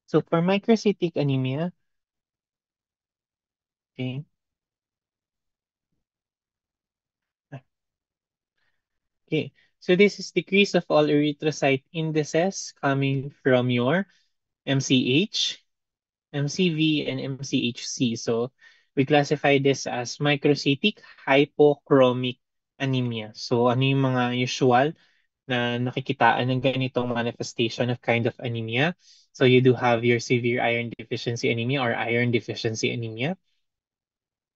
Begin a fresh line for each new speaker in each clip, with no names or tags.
So for microcytic anemia, okay, okay. So this is decrease of all erythrocyte indices coming from your MCH, MCV, and MCHC. So we classify this as microcytic hypochromic anemia. So ano yung mga usual na nakikitaan ng ganitong manifestation of kind of anemia? So you do have your severe iron deficiency anemia or iron deficiency anemia,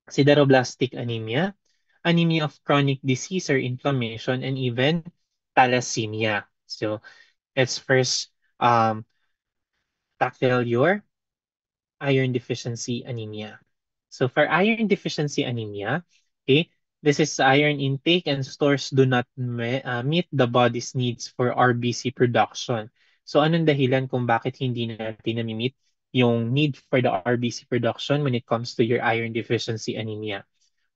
sideroblastic anemia, anemia of chronic disease or inflammation, and even thalassemia. So let's first tackle your iron deficiency anemia. So for iron deficiency anemia, okay, this is iron intake and stores do not meet the body's needs for RBC production. So anong dahilan kung bakit hindi natin na-meet yung need for the RBC production when it comes to your iron deficiency anemia?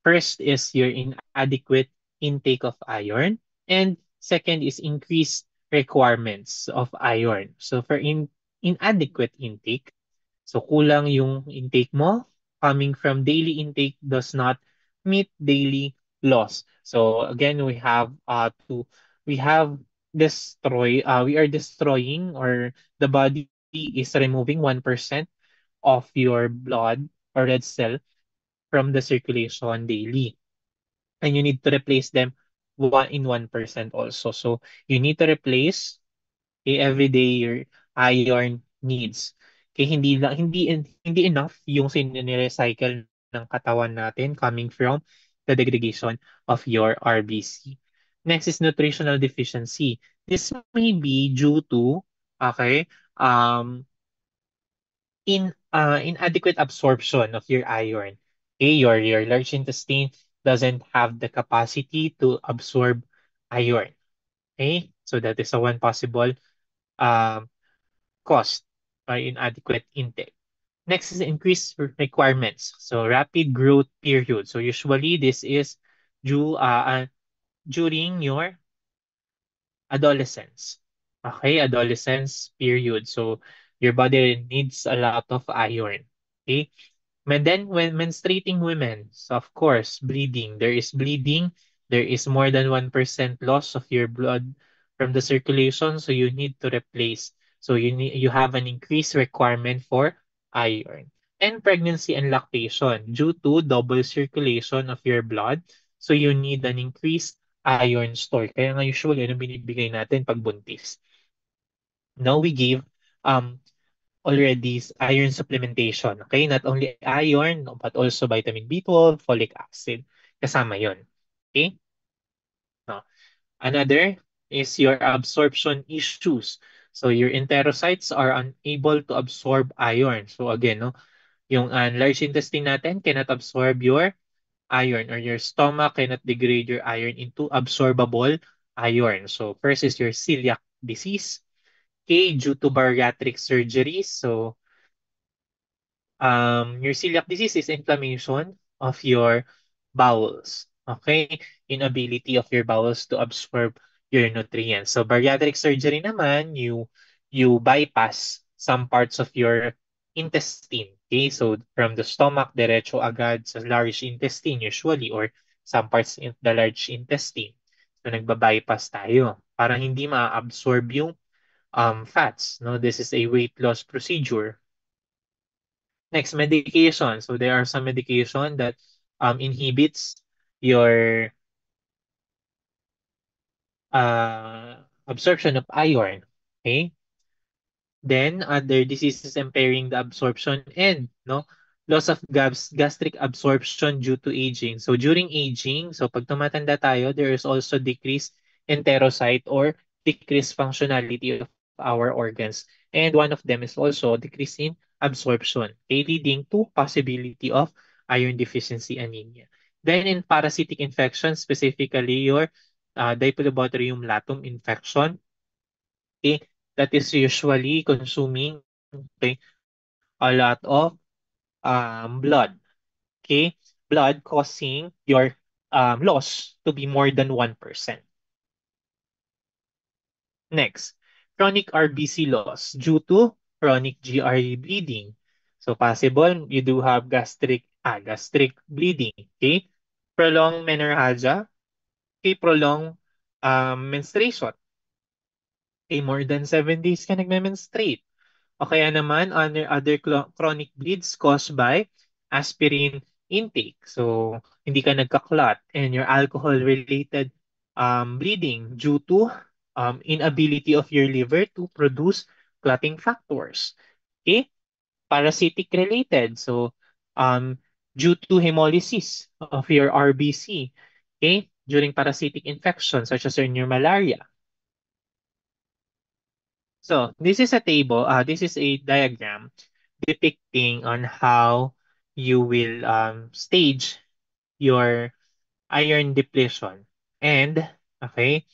First is your inadequate intake of iron, and second is increased requirements of iron. So for inadequate intake, so kulang yung intake mo, coming from daily intake does not meet daily loss. So again, we have we are destroying, or the body is removing 1% of your blood or red cell from the circulation daily. And you need to replace them 1% also. So you need to replace every day your iron needs. Kaya hindi enough yung sinire-recycle ng katawan natin coming from the degradation of your RBC. Next is nutritional deficiency. This may be due to, okay, inadequate absorption of your iron. Okay, your large intestine doesn't have the capacity to absorb iron. Okay, so that is a one possible um, cost by inadequate intake. Next is increased requirements. So rapid growth period. So usually this is due during your adolescence. Okay, adolescence period. So your body needs a lot of iron. Okay. And then when menstruating women, so of course, bleeding, there is more than 1% loss of your blood from the circulation, so you need to replace. So you have an increased requirement for iron. And pregnancy and lactation, due to double circulation of your blood, so you need an increased iron store. Kaya nga usually, ano binibigay natin pag buntis? Now we give um already iron supplementation. Okay, not only iron, no, but also vitamin B12, folic acid. Kasama yon. Okay? No. Another is your absorption issues. So your enterocytes are unable to absorb iron. So again, no, yung large intestine natin cannot absorb your iron, or your stomach cannot degrade your iron into absorbable iron. So first is your celiac disease. Okay, due to bariatric surgery. So your celiac disease is inflammation of your bowels. Okay? Inability of your bowels to absorb your nutrients. So bariatric surgery naman, you bypass some parts of your intestine. Okay? So from the stomach, diretso agad sa large intestine usually, or some parts in the large intestine. So nagba-bypass tayo para hindi ma-absorb yung fats. No? This is a weight loss procedure. Next, medication. So there are some medication that inhibits your absorption of iron. Okay? Then other diseases impairing the absorption and loss of gastric absorption due to aging. So during aging, so pag tumatanda tayo, there is also decreased enterocyte or decreased functionality of our organs. And one of them is also decrease in absorption, okay, leading to possibility of iron deficiency anemia. Then in parasitic infection, specifically your Diplobothrium latum infection, okay, that is usually consuming, okay, a lot of blood. Okay, blood causing your loss to be more than 1%. Next, chronic RBC loss due to chronic GRE bleeding. So possible you do have gastric bleeding. Okay? Prolonged menorrhagia, okay, prolonged menstruation. Okay, more than 7 days ka nagme-menstruate. O kaya naman, other chronic bleeds caused by aspirin intake. So, hindi ka nagka-clot and your alcohol-related bleeding due to inability of your liver to produce clotting factors. Okay? Parasitic related. So, um, due to hemolysis of your RBC. Okay? During parasitic infections such as in your malaria. So, this is a table, this is a diagram depicting on how you will stage your iron depletion. And, okay,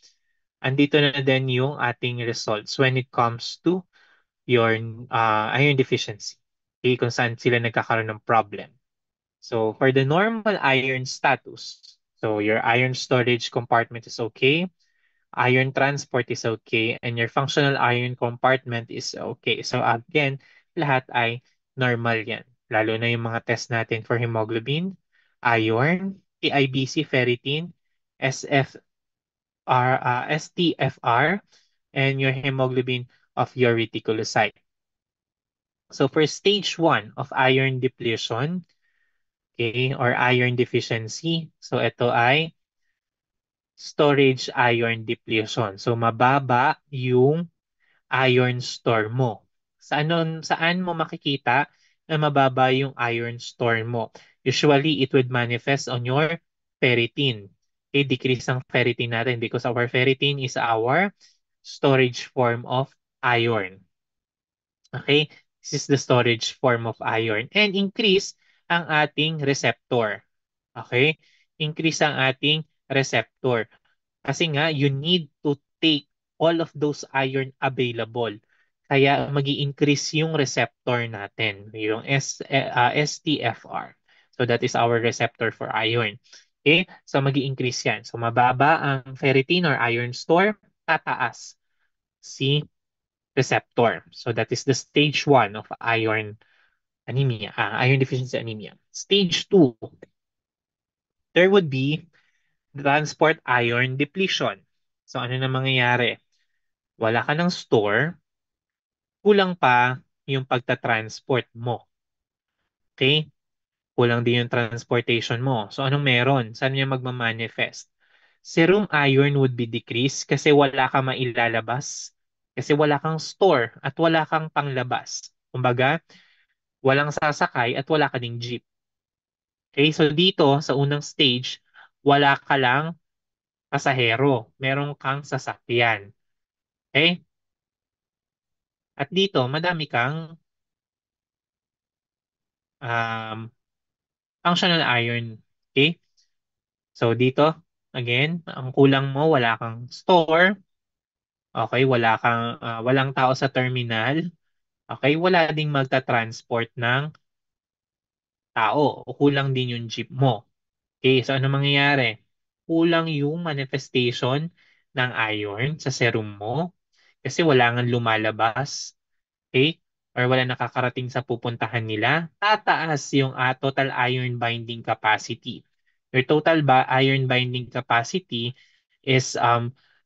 andito na din yung ating results when it comes to your iron deficiency. Okay, kung saan sila nagkakaroon ng problem. So, for the normal iron status, so your iron storage compartment is okay, iron transport is okay, and your functional iron compartment is okay. So again, lahat ay normal yan. Lalo na yung mga test natin for hemoglobin, iron, TIBC, ferritin, STFR, and your hemoglobin of your reticulocyte. So for stage 1 of iron depletion, okay, or iron deficiency, so ito ay storage iron depletion. So mababa yung iron store mo. Saan mo makikita na mababa yung iron store mo? Usually, it would manifest on your ferritin. Okay, decrease ang ferritin natin because our ferritin is our storage form of iron. Okay, this is the storage form of iron. And increase ang ating receptor. Okay, increase ang ating receptor. Kasi nga, you need to take all of those iron available. Kaya mag increase yung receptor natin, yung STFR. So that is our receptor for iron. Okay? So mag increase yan. So mababa ang ferritin or iron store, tataas si receptor. So that is the stage 1 of iron anemia, iron deficiency anemia. Stage 2, there would be transport iron depletion. So ano na mangyayari? Wala ka ng store, kulang pa yung pagta-transport mo. Okay? Kulang din yung transportation mo. So anong meron? Saan niya magmamanifest? Serum iron would be decreased kasi wala kang mailalabas. Kasi wala kang store at wala kang panglabas. Kumbaga, walang sasakay at wala ka ding jeep. Okay? So dito, sa unang stage, wala ka lang pasahero. Meron kang sasakyan. Okay? At dito, madami kang um, functional iron. Okay? So dito, again, ang kulang mo, wala kang store. Okay? Walang tao sa terminal. Okay? Wala ding magta-transport ng tao. O kulang din yung jeep mo. Okay? So ano mangyayari? Kulang yung manifestation ng iron sa serum mo kasi wala nga lumalabas. Okay? Or wala nakakarating sa pupuntahan nila, tataas yung total iron binding capacity. Your total iron binding capacity is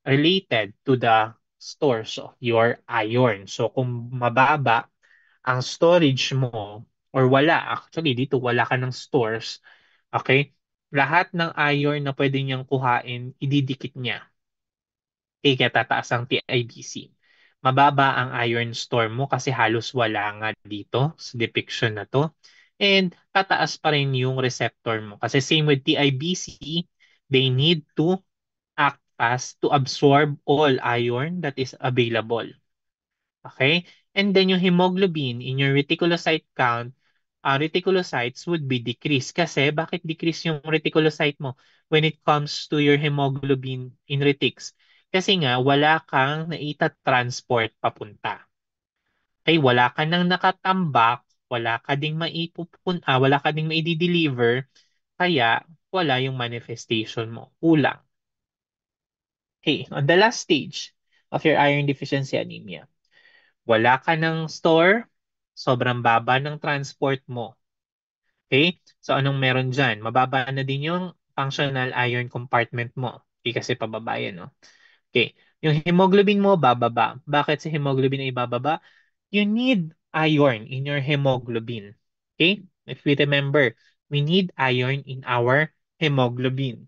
related to the stores of your iron. So kung mababa ang storage mo, or wala, actually dito wala ka ng stores, okay? Lahat ng iron na pwede niyang kuhain, ididikit niya kaya tataas ang TIBC. Mababa ang iron store mo kasi halos wala nga dito sa depiction na to. And tataas pa rin yung receptor mo. Kasi same with TIBC, they need to act fast to absorb all iron that is available. Okay? And then yung hemoglobin in your reticulocyte count, reticulocytes would be decreased. Kasi bakit decrease yung reticulocyte mo when it comes to your hemoglobin in retics? Kasi nga wala kang naita-transport papunta. Okay, wala ka nang nakatambak, wala ka ding maidi-deliver, kaya wala yung manifestation mo. Kulang. Okay, on the last stage of your iron deficiency anemia, wala ka ng store, sobrang baba ng transport mo. Okay? So anong meron dyan? Mababa na din yung functional iron compartment mo. Okay, kasi pababa yan, no? Okay. Yung hemoglobin mo, bababa. Bakit si hemoglobin ay bababa? You need iron in your hemoglobin. Okay? If we remember, we need iron in our hemoglobin.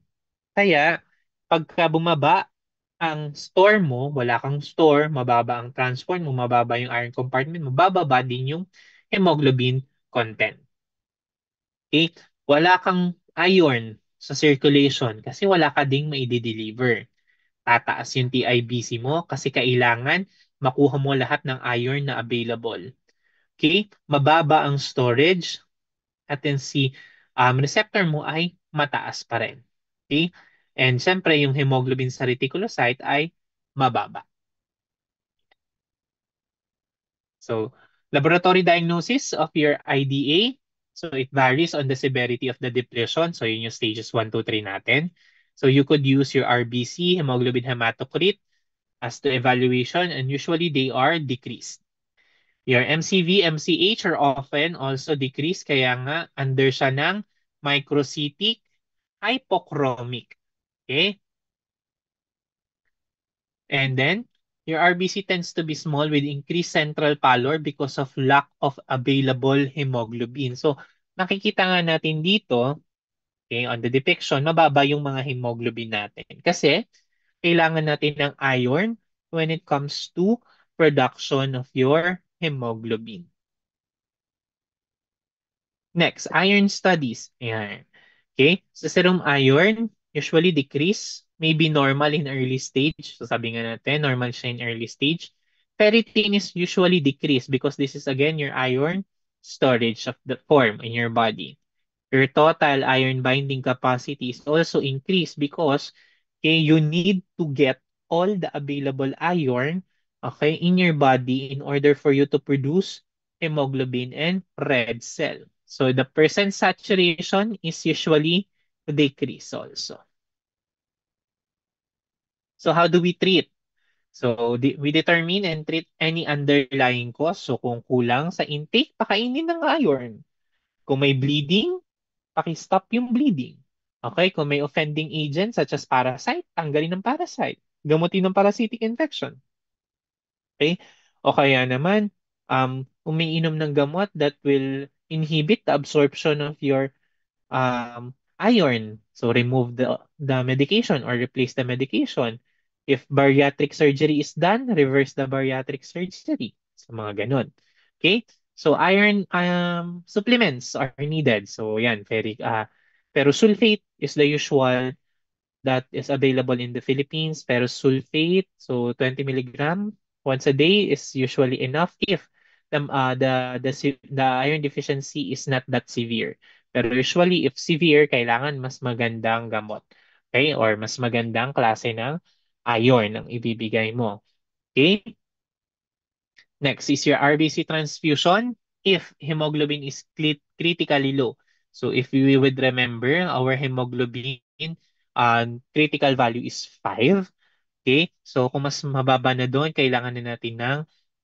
Kaya, pagka bumaba ang store mo, wala kang store, mababa ang transport mo, mababa yung iron compartment mo, bababa din yung hemoglobin content. Okay? Wala kang iron sa circulation kasi wala ka ding maide-deliver. Tataas yung TIBC mo kasi kailangan makuha mo lahat ng iron na available. Okay? Mababa ang storage at then si receptor mo ay mataas pa rin. Okay? And syempre, yung hemoglobin sa reticulocyte ay mababa. So, laboratory diagnosis of your IDA. So, it varies on the severity of the depletion. So, yun yung stages 1, 2, 3 natin. So, you could use your RBC, hemoglobin hematocrit, as the evaluation, and usually they are decreased. Your MCV, MCH are often also decreased, kaya nga under siya ng microcytic hypochromic. Okay? And then, your RBC tends to be small with increased central pallor because of lack of available hemoglobin. So, nakikita nga natin dito, okay, on the depiction, mababa yung mga hemoglobin natin. Kasi, kailangan natin ng iron when it comes to production of your hemoglobin. Next, iron studies. Ayan. Okay? So, serum iron usually decrease, maybe normal in early stage. So, sabi nga natin, normal siya in early stage. Ferritin is usually decreased because this is again your iron storage of the form in your body. Your total iron binding capacity is also increased because okay, you need to get all the available iron okay, in your body in order for you to produce hemoglobin and red cell. So the percent saturation is usually decreased also. So how do we treat? So we determine and treat any underlying cause. So kung kulang sa intake, pakainin ng iron. Kung may bleeding, paki-stop yung bleeding. Okay? Kung may offending agent such as parasite, tanggalin ng parasite. Gamutin ng parasitic infection. Okay? O kaya naman, umiinom ng gamot that will inhibit the absorption of your iron. So remove the medication or replace the medication. If bariatric surgery is done, reverse the bariatric surgery. So mga ganun. Okay? So iron supplements are needed. So yan, ferrous sulfate is the usual that is available in the Philippines. Ferrous sulfate, so 20 milligram once a day is usually enough if the iron deficiency is not that severe. Pero usually, if severe, kailangan mas magandang gamot. Okay? Or mas magandang klase ng iron ang ibibigay mo. Okay? Next is your RBC transfusion if hemoglobin is critically low. So if we would remember, our hemoglobin critical value is 5. Okay? So kung mas mababa na doon, kailangan na natin ng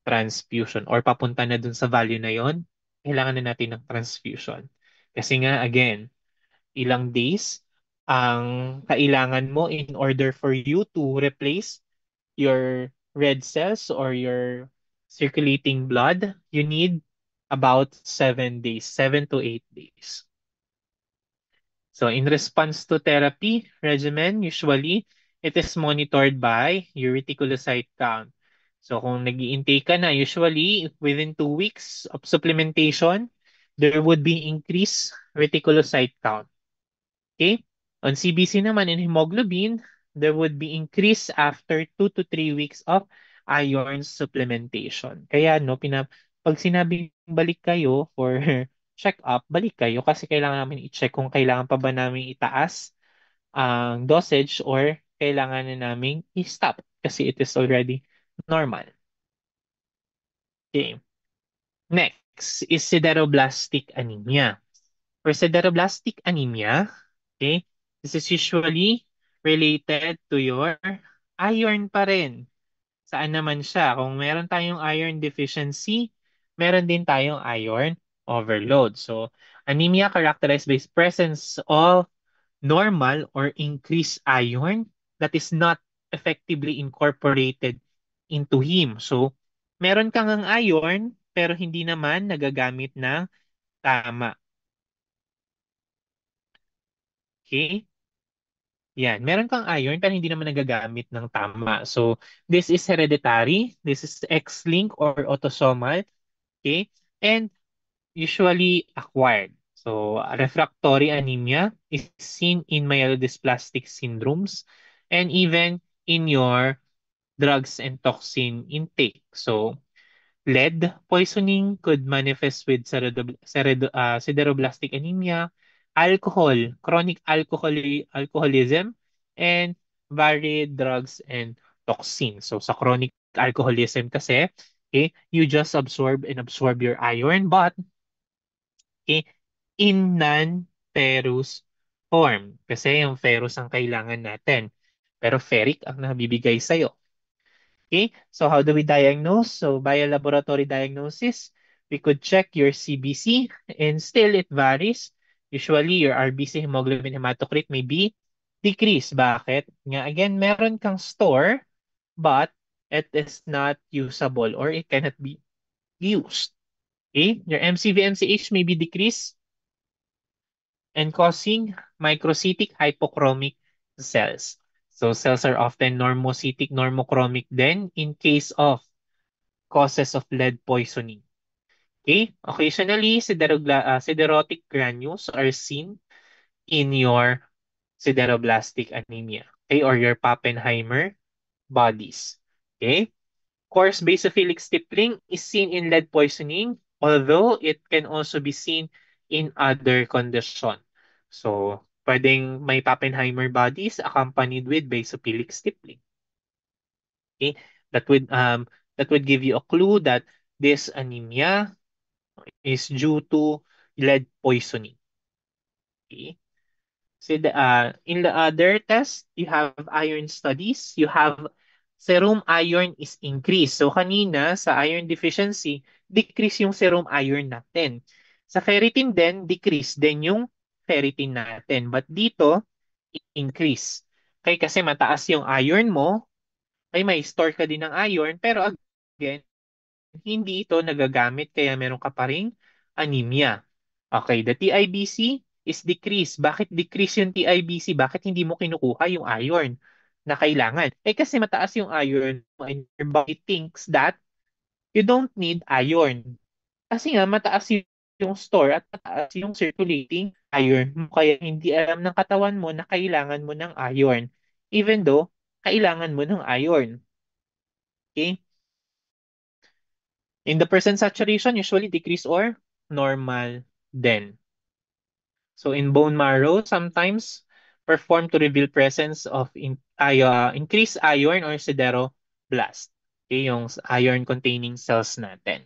transfusion or papunta na doon sa value na yon, kailangan na natin ng transfusion. Kasi nga, again, ilang days ang kailangan mo in order for you to replace your red cells or your circulating blood, you need about 7 days, 7 to 8 days. So in response to therapy regimen, usually it is monitored by your reticulocyte count. So kung nag-i-intake ka na, usually within 2 weeks of supplementation, there would be increased reticulocyte count. Okay? On CBC naman in hemoglobin, there would be increase after 2 to 3 weeks of iron supplementation. Kaya no, pag sinabing balik kayo for check-up, balik kayo kasi kailangan namin i-check kung kailangan pa ba namin itaas ang dosage or kailangan na namin i-stop kasi it is already normal. Okay. Next is sideroblastic anemia. For sideroblastic anemia, okay, this is usually related to your iron pa rin. saan naman siya? Kung meron tayong iron deficiency, meron din tayong iron overload. So, anemia characterized by presence of normal or increased iron that is not effectively incorporated into him. So, meron kang ang iron pero hindi naman nagagamit ng tama. Okay? Yan. Meron kang iron pero hindi naman nagagamit ng tama. So, this is hereditary. This is X-linked or autosomal. Okay? And usually acquired. So, refractory anemia is seen in myelodysplastic syndromes and even in your drugs and toxin intake. So, lead poisoning could manifest with sideroblastic anemia, chronic alcoholism, and varied drugs and toxins. So, sa chronic alcoholism kasi, okay, you just absorb your iron, but okay, in non-ferrous form. Kasi yung ferrous ang kailangan natin. Pero ferric ang nabibigay sa'yo. Okay? So how do we diagnose? So by a laboratory diagnosis, we could check your CBC and still it varies. Usually your RBC hemoglobin hematocrit may be decreased. Bakit? Nga again, meron kang store but it is not usable or it cannot be used. Okay? Your MCV-MCH may be decreased and causing microcytic hypochromic cells. So cells are often normocytic, normochromic then in case of causes of lead poisoning. Okay? Occasionally, siderotic granules are seen in your sideroblastic anemia, okay, or your Pappenheimer bodies. Okay? Coarse basophilic stippling is seen in lead poisoning, although it can also be seen in other condition. So, pwedeng may Pappenheimer bodies accompanied with basophilic stippling. Okay? That would um that would give you a clue that this anemia is due to lead poisoning. Okay? So in the other test, you have iron studies. You have serum iron is increased. So kanina sa iron deficiency, decrease yung serum iron natin. Sa ferritin din, decrease din yung ferritin natin. But dito, increase. Okay, kasi mataas yung iron mo, ay may store ka din ng iron, pero again, hindi ito nagagamit kaya meron ka pa ring anemia. Okay, the TIBC is decreased. Bakit decrease yung TIBC? Bakit hindi mo kinukuha yung iron na kailangan? Eh kasi mataas yung iron mo and your body thinks that you don't need iron. Kasi nga mataas yung store at mataas yung circulating iron mo. Kaya hindi alam ng katawan mo na kailangan mo ng iron. Even though, kailangan mo ng iron. Okay? In the percent saturation, usually decrease or normal then. So in bone marrow, sometimes perform to reveal presence of increased iron or sideroblast. Okay, yung iron-containing cells natin.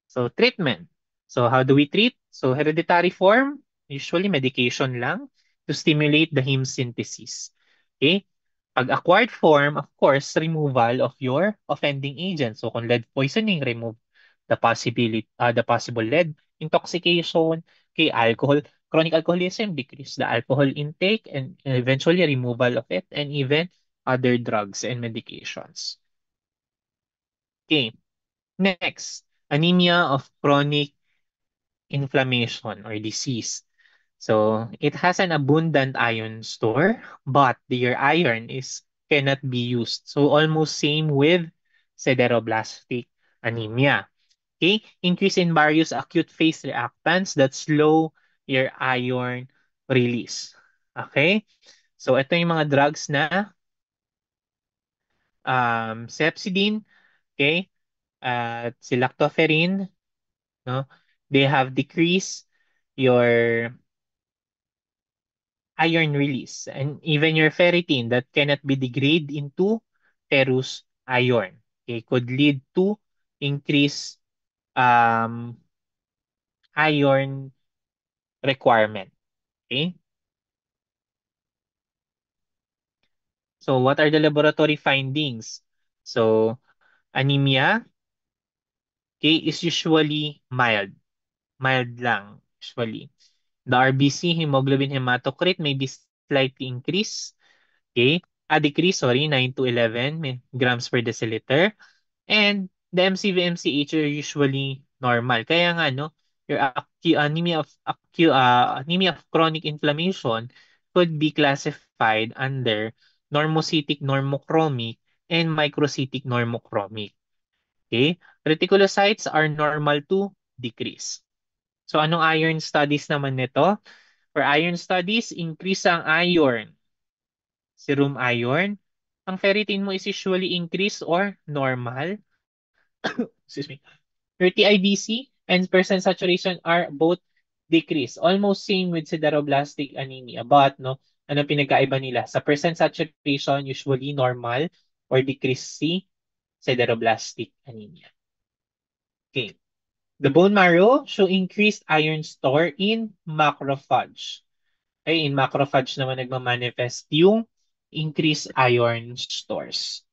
So treatment. So how do we treat? So hereditary form, usually medication lang to stimulate the heme synthesis. Okay? Pag acquired form, of course, removal of your offending agent. So kung lead poisoning, remove the possible lead intoxication, okay, alcohol, chronic alcoholism, decrease the alcohol intake and eventually removal of it and even other drugs and medications. Okay, next, anemia of chronic inflammation or disease. So it has an abundant iron store, but their iron is cannot be used. So almost same with sideroblastic anemia. Okay? Increase in various acute phase reactants that slow your iron release. Okay? So ito yung mga drugs na Sepsidin, okay? At Silactoferin, no? They have decreased your iron release and even your ferritin that cannot be degraded into ferrous iron. Okay, could lead to increased um, iron requirement. Okay, So what are the laboratory findings? So anemia, okay, is usually mild. Mild lang, usually. The RBC, hemoglobin hematocrit, may be slightly increased. Okay? Decrease, sorry, 9 to 11 grams per deciliter. And the MCV-MCH are usually normal. Kaya nga, no, your anemia of chronic inflammation could be classified under normocytic normochromic and microcytic normochromic. Okay? Reticulocytes are normal to decrease. So anong iron studies naman nito? For iron studies, increase ang iron, serum iron. Ang ferritin mo is usually increased or normal. Excuse me. Your TIBC and percent saturation are both decreased. Almost same with sideroblastic anemia. But, no, ano pinagkaiba nila? Sa percent saturation, usually normal or decreased si sideroblastic anemia. Okay. The bone marrow show increased iron store in macrophage. Okay, in macrophage naman nagmamanifest yung increased iron stores.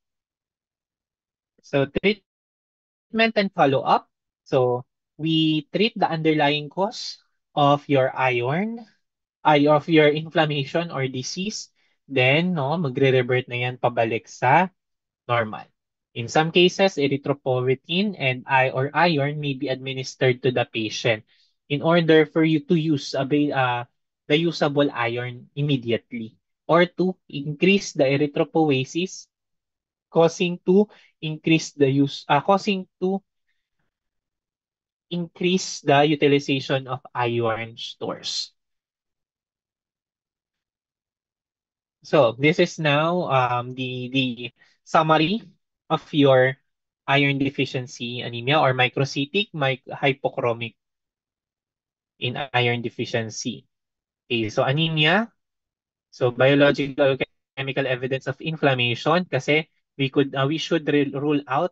So, treatment and follow-up. So, we treat the underlying cause of your of your inflammation or disease. Then, no, magre-revert na yan pabalik sa normal. In some cases, erythropoietin and or iron may be administered to the patient in order for you to use the usable iron immediately or to increase the erythropoiesis causing to causing to increase the utilization of iron stores. So this is now the summary of your iron deficiency anemia or microcytic hypochromic in iron deficiency. Okay, so anemia, so biological chemical evidence of inflammation kasi we should rule out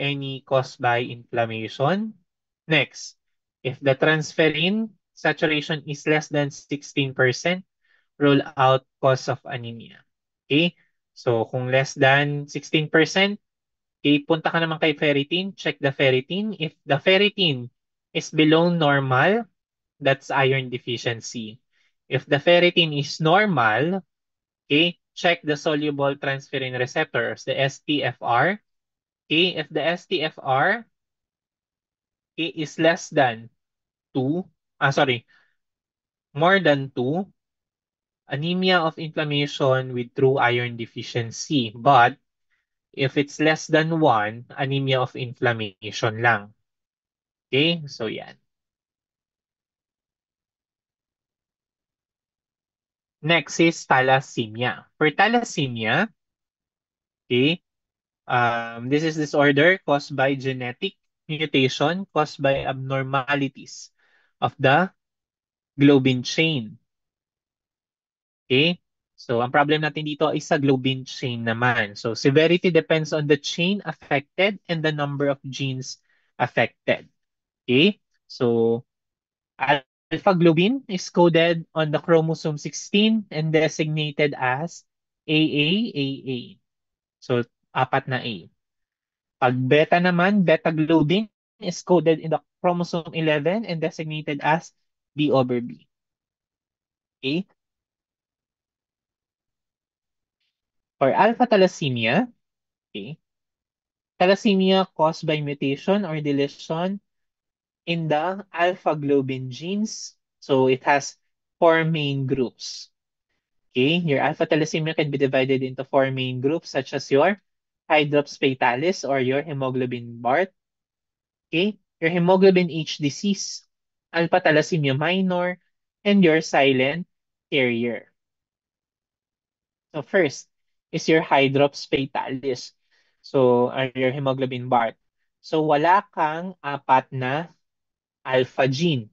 any caused by inflammation. Next, if the transferrin saturation is less than 16%, rule out cause of anemia. Okay? So, kung less than 16%, okay, punta ka naman kay ferritin, check the ferritin. If the ferritin is below normal, that's iron deficiency. If the ferritin is normal, okay, check the soluble transferrin receptors, the STFR. Okay, if the STFR, okay, is less than 2, sorry, more than 2, anemia of inflammation with true iron deficiency. But if it's less than 1, anemia of inflammation lang. Okay? So yan. Next is thalassemia. For thalassemia, okay, this is disorder caused by genetic mutation caused by abnormalities of the globin chain. Okay? So, ang problem natin dito is sa globin chain naman. So, severity depends on the chain affected and the number of genes affected. Okay? So, alpha globin is coded on the chromosome 16 and designated as AAAA. So, apat na A. Pag beta naman, beta globin is coded in the chromosome 11 and designated as B over B. Okay? For alpha thalassemia, okay, thalassemia caused by mutation or deletion in the alpha globin genes. So it has four main groups. Okay, your alpha thalassemia can be divided into four main groups, such as your hydrops fetalis or your hemoglobin BART. Okay, your hemoglobin H disease, alpha thalassemia minor, and your silent carrier. So first is your hydrops fetalis. So your hemoglobin BART. So wala kang apat na alpha gene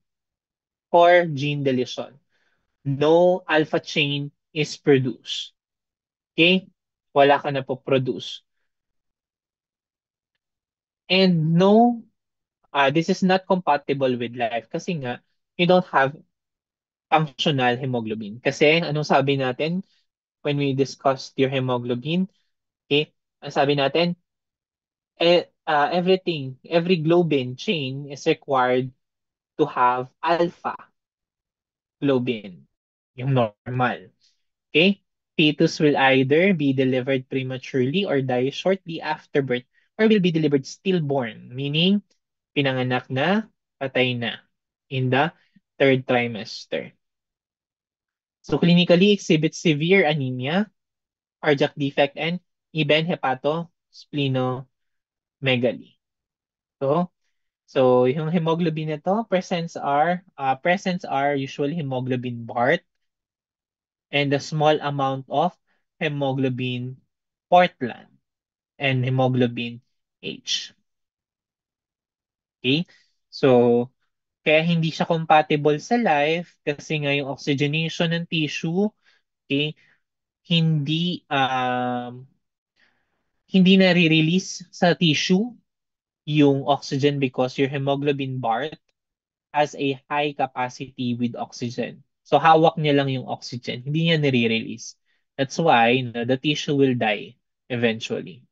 or gene deletion. No alpha chain is produced. Okay? Wala ka na po produce. And no, this is not compatible with life kasi nga, you don't have functional hemoglobin. Kasi anong sabi natin? when we discussed your hemoglobin. Okay? Ang sabi natin, every globin chain is required to have alpha globin, yung normal. Okay? Fetus will either be delivered prematurely or die shortly after birth or will be delivered stillborn, meaning pinanganak na, patay na in the third trimester. So clinically exhibits severe anemia, cardiac defect, and even hepatosplenomegaly. So, so yung hemoglobin nito, presents are usually hemoglobin BART and a small amount of hemoglobin Portland and hemoglobin H. Okay? So, kaya hindi siya compatible sa life kasi nga yung oxygenation ng tissue, okay, hindi hindi na-release sa tissue yung oxygen because your hemoglobin BART has a high capacity with oxygen. So hawak niya lang yung oxygen, hindi niya nare-release. That's why the tissue will die eventually.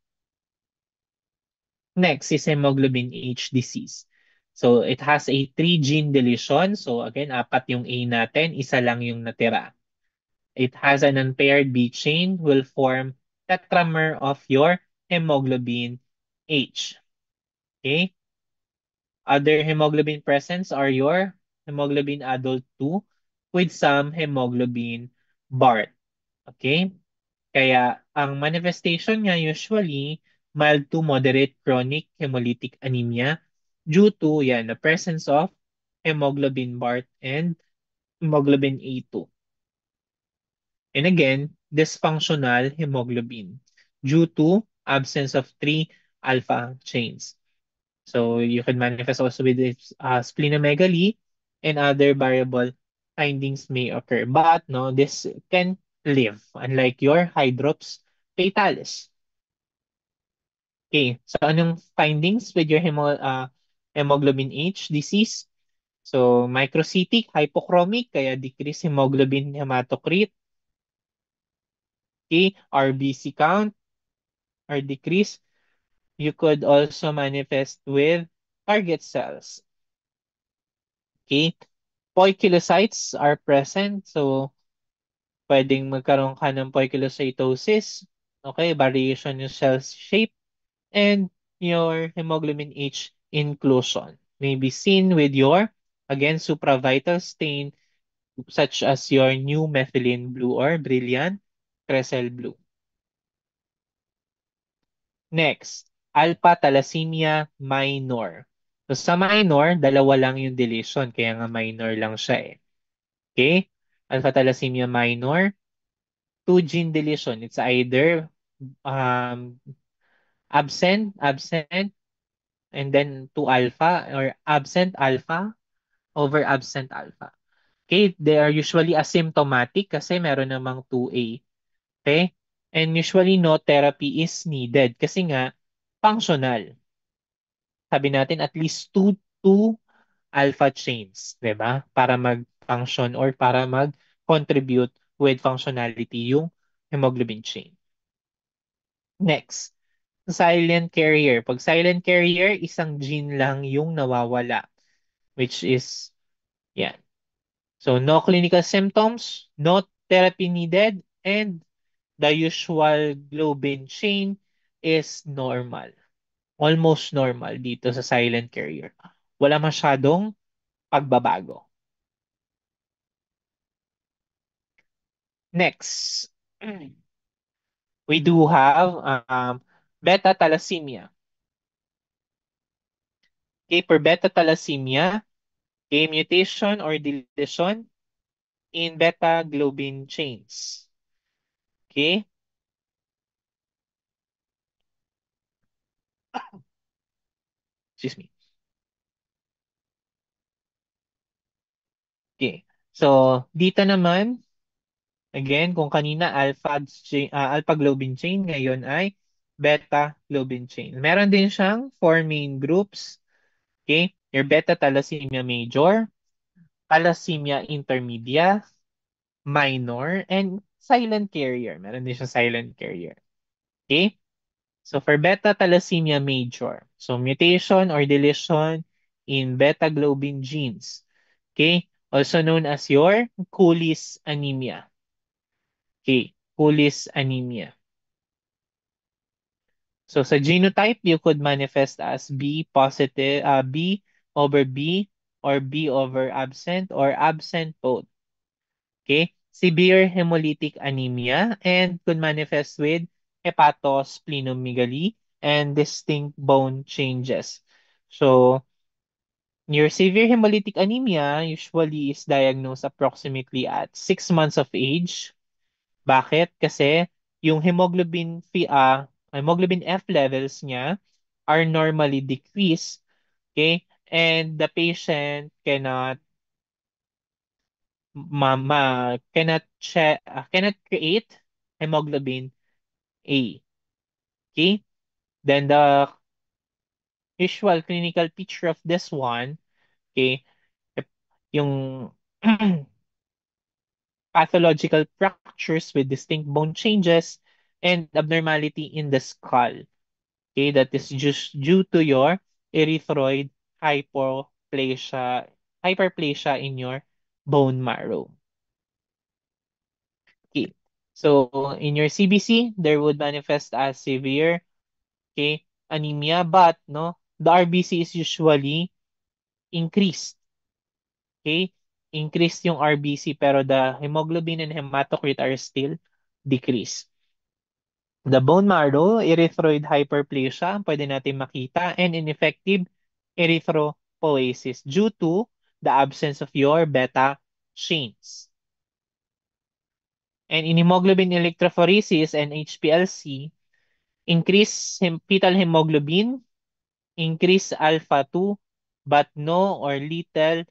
Next is hemoglobin H disease. So it has a 3 gene deletion. So again, apat yung A natin, isa lang yung natira. It has an unpaired B chain will form tetramer of your hemoglobin H. Okay? Other hemoglobin presents are your hemoglobin adult 2 with some hemoglobin BART. Okay? Kaya ang manifestation niya usually mild to moderate chronic hemolytic anemia due to the presence of hemoglobin BART and hemoglobin A2. And again, dysfunctional hemoglobin due to absence of 3 alpha chains. So you can manifest also with splenomegaly and other variable findings may occur. But no, this can live, unlike your hydrops fatalis. Okay, so anong findings with your hemoglobin H disease? So microcytic, hypochromic, kaya decrease hemoglobin hematocrit. Okay, RBC count are decreased. You could also manifest with target cells. Okay, poikilocytes are present. So, pwedeng magkaroon ka ng poikilocytosis. Okay, variation yung cell shape and your hemoglobin H inclusion may be seen with your, again, supravital stain such as your new methylene blue or brilliant crescel blue. Next, alpha thalassemia minor. So sa minor, dalawa lang yung deletion, kaya nga minor lang siya eh. Okay? Alpha thalassemia minor, 2 gene deletion. It's either um, absent, and then 2 alpha or absent alpha over absent alpha. Okay? They are usually asymptomatic kasi meron namang 2A. Okay? And usually no therapy is needed kasi nga functional. Sabi natin at least two alpha chains, 'di ba? Para mag-function or para mag-contribute with functionality yung hemoglobin chain. Next, silent carrier. Pag silent carrier, isang gene lang yung nawawala, which is yan. So no clinical symptoms, no therapy needed, and the usual globin chain is normal. Almost normal dito sa silent carrier. Wala masyadong pagbabago. Next, we do have beta thalassemia. Okay, for beta thalassemia, a mutation or deletion in beta globin chains. Okay, excuse me. Okay, so dito naman, again, kung kanina alpha globin chain, ngayon ay beta globin chain. Meron din siyang 4 main groups. Okay, your beta thalassemia major, thalassemia intermedia, minor, and silent carrier. Meron din siya silent carrier. Okay? So for beta thalassemia major, so mutation or deletion in beta globin genes. Okay? Also known as your Cooley's anemia. Okay, Cooley's anemia. So sa genotype, you could manifest as B positive, B over B or B over absent or absent both. Okay? Severe hemolytic anemia and could manifest with hepatosplenomegaly and distinct bone changes. So your severe hemolytic anemia usually is diagnosed approximately at 6 months of age. Bakit? Kasi yung hemoglobin F levels niya are normally decreased, okay? And the patient cannot create hemoglobin A, okay? Then the usual clinical picture of this one, okay, yung pathological fractures with distinct bone changes and abnormality in the skull. Okay, that is just due to your erythroid hyperplasia in your bone marrow. Okay. So in your CBC, there would manifest as severe, okay, anemia, but no, the RBC is usually increased. Okay? Increased yung RBC pero the hemoglobin and hematocrit are still decreased. The bone marrow, erythroid hyperplasia, pwede natin makita, and ineffective erythropoiesis due to the absence of your beta chains. And in hemoglobin electrophoresis and HPLC, fetal hemoglobin, increase alpha 2, but no or little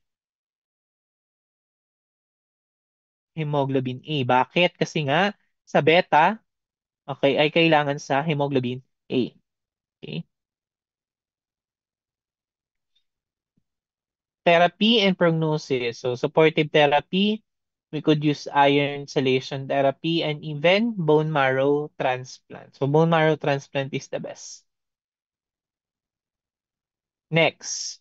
hemoglobin A. Bakit? Kasi nga, sa beta, okay, ay kailangan sa hemoglobin A. Okay? Therapy and prognosis. So, supportive therapy, we could use iron chelation therapy and even bone marrow transplant. So, bone marrow transplant is the best. Next,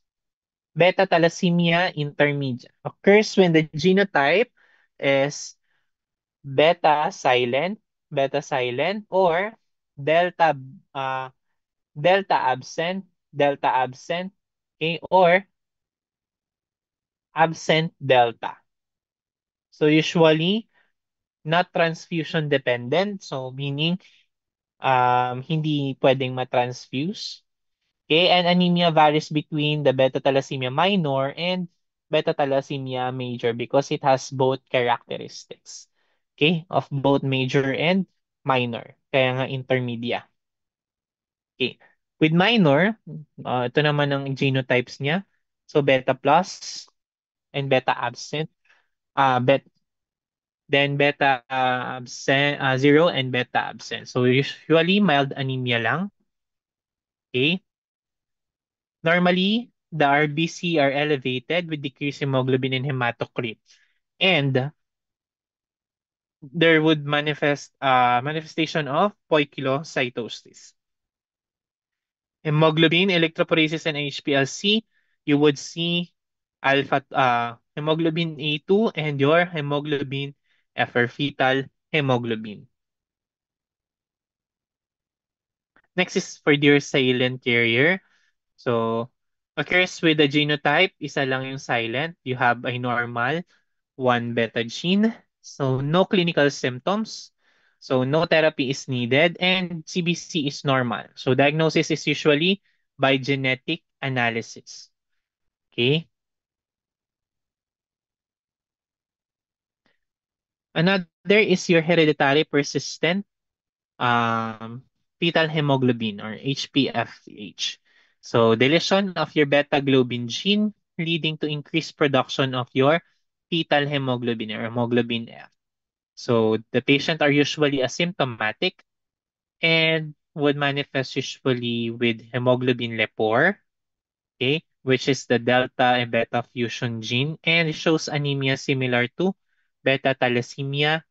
beta thalassemia intermedia occurs when the genotype is beta silent, beta silent, or delta uh, delta absent, delta absent, okay, or absent delta. So usually not transfusion dependent, so meaning hindi pwedeng matransfuse. Okay, and anemia varies between the beta thalassemia minor and beta thalassemia major because it has both characteristics. Okay, of both major and minor. Kaya nga intermedia. Okay. With minor, ito naman ang genotypes niya. So beta plus and beta absent. Uh, bet, then beta absent, 0 and beta absent. So usually mild anemia lang. Okay. Normally, the RBC are elevated with decreased hemoglobin and hematocrit. And there would manifestation of poikilocytosis. Hemoglobin, electrophoresis, and HPLC, you would see hemoglobin A2 and your hemoglobin F or fetal hemoglobin. Next is for your silent carrier. So, occurs with the genotype, isa lang yung silent. You have a normal, one beta gene. So, no clinical symptoms. So, no therapy is needed and CBC is normal. So, diagnosis is usually by genetic analysis. Okay? Another is your hereditary persistent fetal hemoglobin or HPFH. So deletion of your beta globin gene leading to increased production of your fetal hemoglobin or hemoglobin F. So the patient are usually asymptomatic and would manifest usually with hemoglobin lepor, okay, which is the delta and beta fusion gene and shows anemia similar to beta thalassemia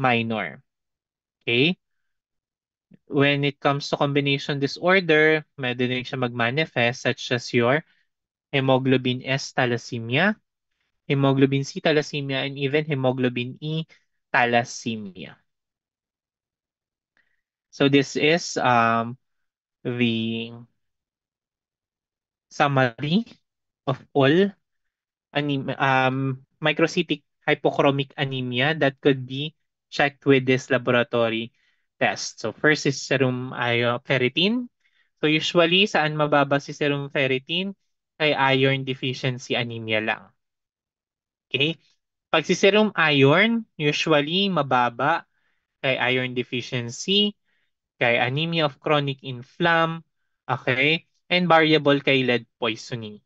minor. Okay? When it comes to combination disorder, pwede din siya mag-manifest such as your hemoglobin S thalassemia, hemoglobin C thalassemia, and even hemoglobin E thalassemia. So this is the summary of all microcytic hypochromic anemia that could be checked with this laboratory test. So first is serum ferritin. So usually, saan mababa si serum ferritin? Kay iron deficiency anemia lang. Okay? Pag si serum iron, usually mababa kay iron deficiency, kay anemia of chronic inflam, okay? And variable kay lead poisoning.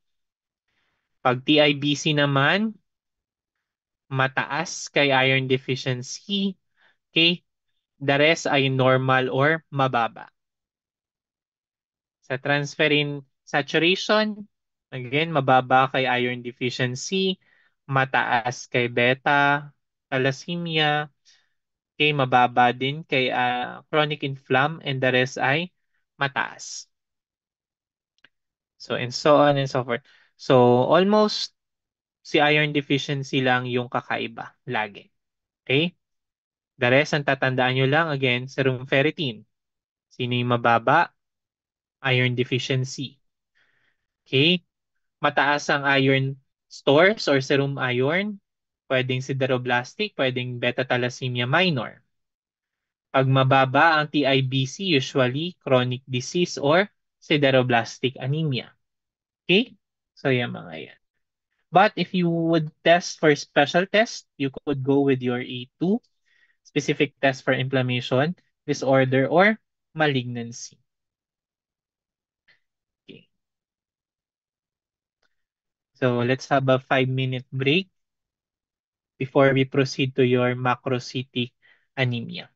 Pag TIBC naman, mataas kay iron deficiency, okay? The rest ay normal or mababa. Sa transferrin saturation, again, mababa kay iron deficiency, mataas kay beta thalassemia, okay, mababa din kay chronic inflam, and the rest ay mataas. So, and so on and so forth. So, almost si iron deficiency lang yung kakaiba lagi. Okay? The rest, ang tatandaan nyo lang, again, serum ferritin. Sino yung mababa? Iron deficiency. Okay? Mataas ang iron stores or serum iron. Pwedeng sideroblastic, pwedeng beta thalassemia minor. Pag mababa ang TIBC, usually chronic disease or sideroblastic anemia. Okay? So, yan mga yan. But if you would test for special test, you could go with your A2, specific test for inflammation, disorder, or malignancy. Okay. So let's have a 5-minute break before we proceed to your macrocytic anemia.